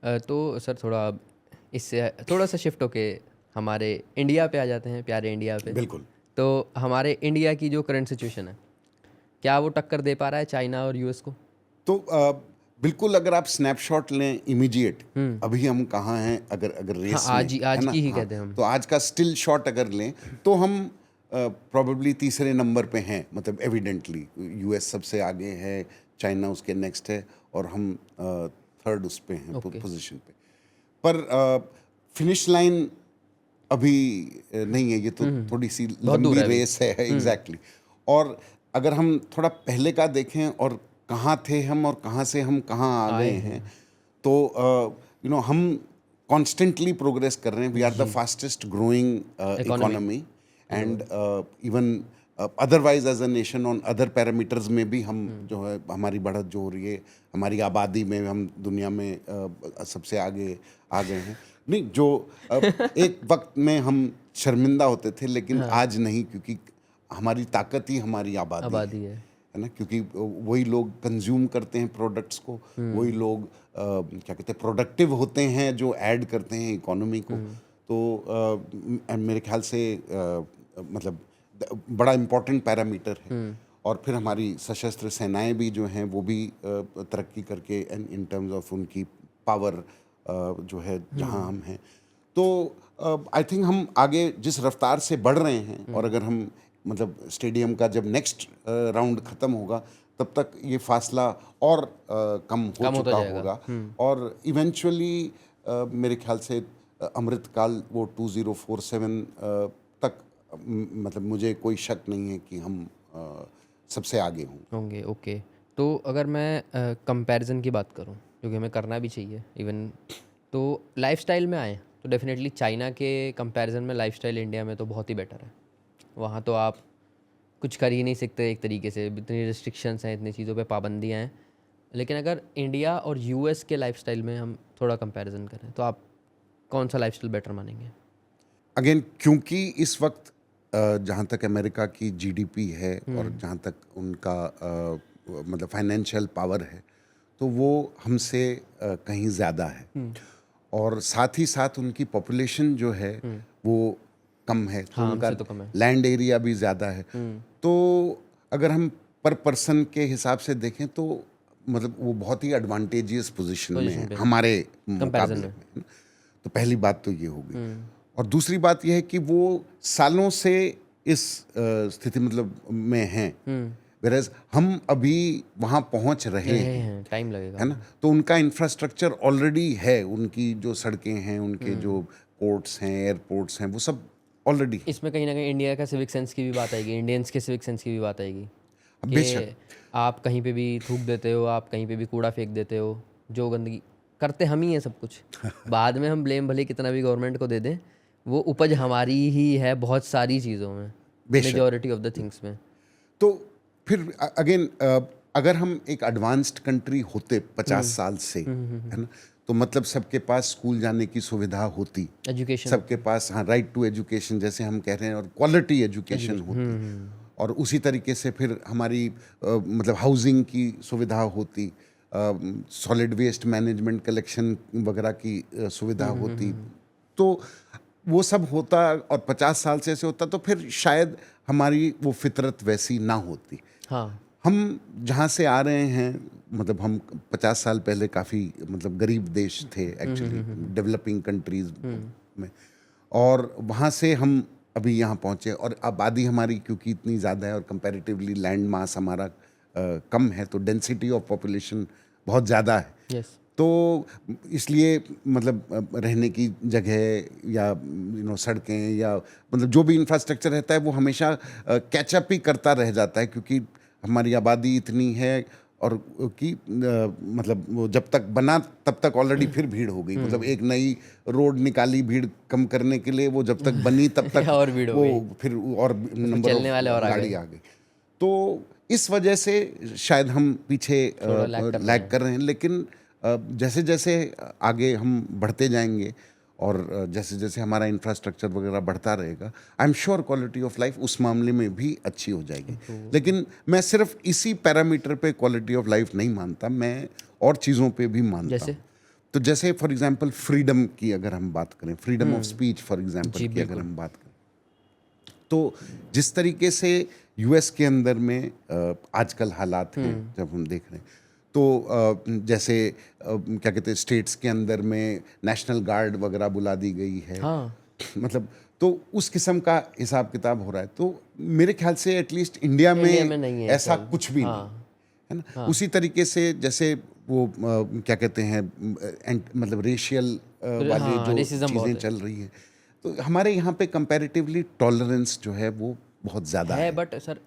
तो सर थोड़ा अब इससे थोड़ा सा शिफ्ट होके हमारे इंडिया पे आ जाते हैं, प्यारे इंडिया पे। बिल्कुल। तो हमारे इंडिया की जो करंट सिचुएशन है, क्या वो टक्कर दे पा रहा है चाइना और यूएस को? तो बिल्कुल, अगर आप स्नैपशॉट लें इमीडिएट, हुँ। अभी हम कहाँ हैं, अगर अगर हाँ, रेस में, है आज ना? की ही हाँ, कहते हैं हम। तो आज का स्टिल शॉट अगर लें, तो हम प्रोबेबली तीसरे नंबर पे हैं, मतलब एविडेंटली यूएस सबसे आगे है, चाइना उसके नेक्स्ट है, और हम थर्ड उस पे हैं, ओके। पोजीशन पे। पर फिनिश लाइन अभी नहीं है, ये तो हुँ, हुँ। थोड़ी सी बहुत दूर लंबी है अभी। रेस है, हुँ, एग्जैक्टली। और अगर हम थोड़ा पहले का देखें, और कहाँ थे हम और कहाँ से हम कहाँ आ आए गए हैं। हैं, तो हम कॉन्स्टेंटली प्रोग्रेस कर रहे हैं। We are the G, fastest growing economy economy, and global. Even otherwise as a nation on other parameters में भी हम हुँ, जो है, हमारी बढ़त जो हो रही है, हमारी आबादी में हम दुनिया में सबसे आगे आ गए हैं। नहीं, जो एक वक्त में हम शर्मिंदा होते थे, लेकिन हाँ, आज नहीं, क्योंकि हमारी ताकत ही हमारी आबादी आबादी है। है ना? क्योंकि वही लोग कंज्यूम करते हैं प्रोडक्ट्स को, वही हुँ, लोग क्या कहते हैं, प्रोडक्टिव होते हैं, जो ऐड करते हैं इकोनॉमी को। हुँ, तो मेरे ख्याल से मतलब बड़ा इम्पोर्टेंट पैरामीटर है। हुँ, और फिर हमारी सशस्त्र सेनाएं भी जो हैं, वो भी तरक्की करके, इन टर्म्स ऑफ उनकी पावर जो है, जहां हुँ, हम हैं। तो आई थिंक हम आगे जिस रफ्तार से बढ़ रहे हैं, और हुँ। अगर हम मतलब स्टेडियम का जब नेक्स्ट राउंड ख़त्म होगा, तब तक ये फासला और कम हो कम होता चुका जाएगा। होगा। हुँ, और इवेंचुअली मेरे ख्याल से अमृतकाल वो 2047 तक, मतलब मुझे कोई शक नहीं है कि हम सबसे आगे हों। होंगे, ओके। तो अगर मैं कंपैरिज़न की बात करूँ, जो कि हमें करना भी चाहिए इवन, तो लाइफ़स्टाइल में आएँ, तो डेफ़िनेटली चाइना के कंपैरिज़न में लाइफ़स्टाइल इंडिया में तो बहुत ही बेटर है। वहाँ तो आप कुछ कर ही नहीं सकते एक तरीके से, इतनी रिस्ट्रिक्शंस हैं, इतनी चीज़ों पे पाबंदियाँ हैं। लेकिन अगर इंडिया और यूएस के लाइफ़स्टाइल में हम थोड़ा कंपैरिज़न करें, तो आप कौन-सा लाइफ़स्टाइल बेटर मानेंगे? अगेन, क्योंकि इस वक्त जहाँ तक अमेरिका की जीडीपी है, और हुँ, जहाँ तक उनका मतलब फाइनेंशियल पावर है, तो वो हमसे कहीं ज़्यादा है। हुँ, और साथ ही साथ उनकी पॉपुलेशन जो है, हुँ। वो कम है, तो हाँ, उनका हमसे तो कम है। लैंड एरिया भी ज़्यादा है। हुँ, तो अगर हम पर पर्सन के हिसाब से देखें, तो मतलब वो बहुत ही एडवांटेजियस पोजीशन में है पोज़ीशन पे हैं, हमारे कंपैरिज़न मुकाबले में। में, है ना? तो पहली बात तो ये हो गई। हुँ, और दूसरी बात यह है कि वो सालों से इस स्थिति मतलब में हैं, हुँ। वेरएज़ हम अभी वहाँ पहुँच रहे रहे हैं, हैं, टाइम लगेगा है ना? अभी। तो उनका इंफ्रास्ट्रक्चर ऑलरेडी है, उनकी जो सड़कें हैं, उनके हुँ। जो पोर्ट्स हैं, एयरपोर्ट्स हैं, वो सब ऑलरेडी हैं। इसमें कहीं न कहीं इंडिया का सिविक सेंस की भी बात आएगी, इंडियंस के सिविक सेंस की भी बात आएगी, अब बेशक। कि आप कहीं पे भी थूक देते हो, आप कहीं पे भी कूड़ा फेंक देते हो, जो गंदगी करते हम ही हैं सब कुछ। बाद में हम ब्लेम भले कितना भी गवर्नमेंट को दे दें, वो उपज हमारी ही है बहुत सारी चीज़ों में, बेशक। मेजॉरिटी ऑफ द थिंग्स में। तो फिर अगेन, अगर हम एक एडवांस्ड कंट्री होते 50 हुँ। साल से, हुँ, हुँ, हुँ, हुँ। है ना? तो मतलब सबके पास स्कूल जाने की सुविधा होती, एजुकेशन सबके होती, पास, हाँ, राइट टू एजुकेशन जैसे हम कह रहे हैं, और क्वालिटी एजुकेशन एजुकेशन होती। हुँ, और उसी तरीके से फिर हमारी मतलब हाउसिंग की सुविधा होती, सॉलिड वेस्ट मैनेजमेंट कलेक्शन वगैरह की सुविधा हुँ, हुँ, हुँ, हुँ, होती। हुँ। तो वो सब होता, और 50 साल से ऐसे होता, तो फिर शायद हमारी वो फितरत वैसी ना होती। हाँ। हम जहाँ से आ रहे हैं, मतलब हम 50 साल पहले काफ़ी मतलब गरीब देश थे हुँ, हुँ, एक्चुअली, हुँ, हुँ, हुँ। डेवलपिंग कंट्रीज़ हुँ, में। और वहाँ से हम अभी यहाँ पहुँचे, और आबादी हमारी क्योंकि इतनी ज़्यादा है, और कंपैरेटिवली लैंड मास हमारा कम है, तो डेंसिटी ऑफ पॉपुलेशन बहुत ज़्यादा है। यस। तो इसलिए मतलब रहने की जगह, या सड़कें, या मतलब जो भी इंफ्रास्ट्रक्चर रहता है, वो हमेशा कैचअप ही करता रह जाता है, क्योंकि हमारी आबादी इतनी है। और कि मतलब वो जब तक बना, तब तक ऑलरेडी फिर भीड़ हो गई, मतलब हुँ। एक नई रोड निकाली भीड़ कम करने के लिए, वो जब तक बनी तब तक और भीड़ हो वो गई, फिर और उसमें नंबर चलने ऑफ वाले और आ गाड़ी गए, आ गई। तो इस वजह से शायद हम पीछे थोड़ा लैग कर रहे लैग हैं। कर रहे हैं, लेकिन जैसे जैसे आगे हम बढ़ते जाएंगे, और जैसे जैसे हमारा इंफ्रास्ट्रक्चर वगैरह बढ़ता रहेगा, I am sure quality of life उस मामले में भी अच्छी हो जाएगी। इम्प्रूव होगी। लेकिन मैं सिर्फ इसी पैरामीटर पे क्वालिटी ऑफ लाइफ नहीं मानता, मैं और चीज़ों पे भी मानता जैसे? हूँ। तो जैसे फॉर एग्जांपल फ्रीडम की अगर हम बात करें, freedom of speech for example जी, की अगर हम बात करें, तो जिस तरीके से यूएस के अंदर में आजकल हालात हैं जब हम देख रहे हैं, तो जैसे क्या कहते हैं, स्टेट्स के अंदर में नेशनल गार्ड वगैरह बुला दी गई है, हाँ, मतलब तो उस किस्म का हिसाब किताब हो रहा है। तो मेरे ख्याल से एटलीस्ट इंडिया इंडिया में में नहीं है ऐसा सब। कुछ भी नहीं हाँ, है ना। उसी तरीके से जैसे वो क्या कहते हैं, मतलब रेशियल वाले हाँ, जो रेसिज्म बहुत चीज़ें है। चल रही हैं, तो हमारे यहाँ पे कंपैरेटिवली टॉलरेंस जो है वो बहुत ज़्यादा है है। But sir